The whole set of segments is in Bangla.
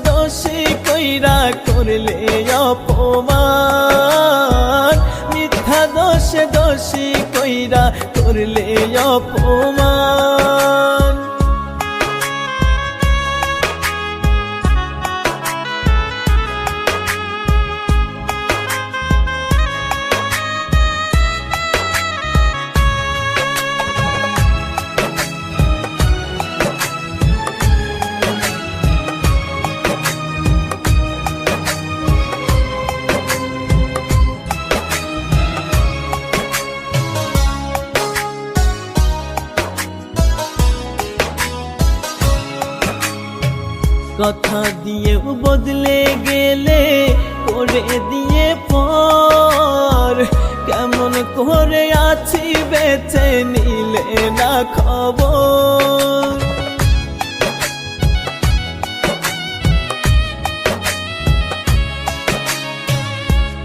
দোষী কইরা করলে অপমান, মিথ্যা দোষে দোষী কইরা করলে অপমান। কথা দিয়েও বদলে গেলে করে দিয়ে পর, কেমন করে আছি বেঁচে নিলে না খবর।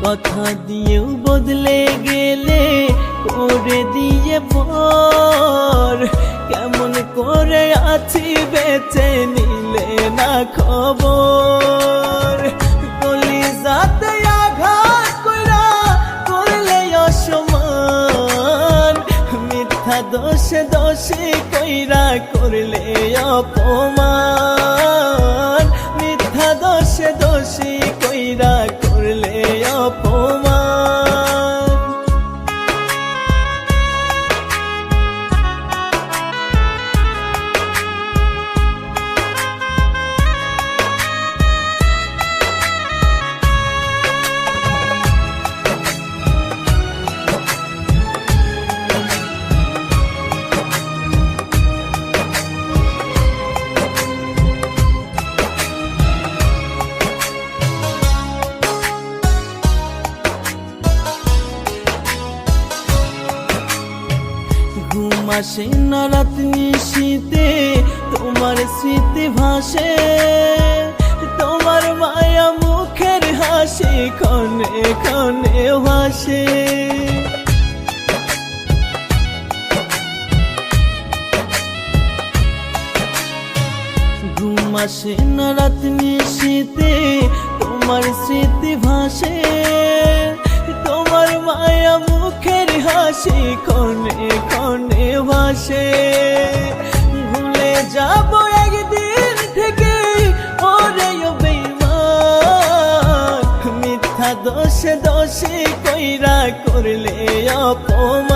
কথা দিয়েও বদলে গেলে করে দিয়ে পর, কেমন করে আছি বেঁচে নিলে না খবর। কলিজাতে আঘাত কইরা করলে অসম্মান, মিথ্যা দোষে দোষী কইরা করলে অপমান, মিথ্যা দোষে দোষী কইরা করলে অপমান। ঘুম আসে না রাত নিশীতে তোমার স্মৃতি ভাসে, তোমার মায়া মুখের হাসি ক্ষণে ক্ষণে ভাসে। ঘুম আসে না রাত নিশীতে তোমার স্মৃতি ভাসে, তোমার মায়া মুখের হাসি ক্ষণে ক্ষণে ভাসে। ভুলে যাবো একদিন থেকে ওরে বেঈমান, মিথ্যা দোষে দোষী কইরা করলে অপমান।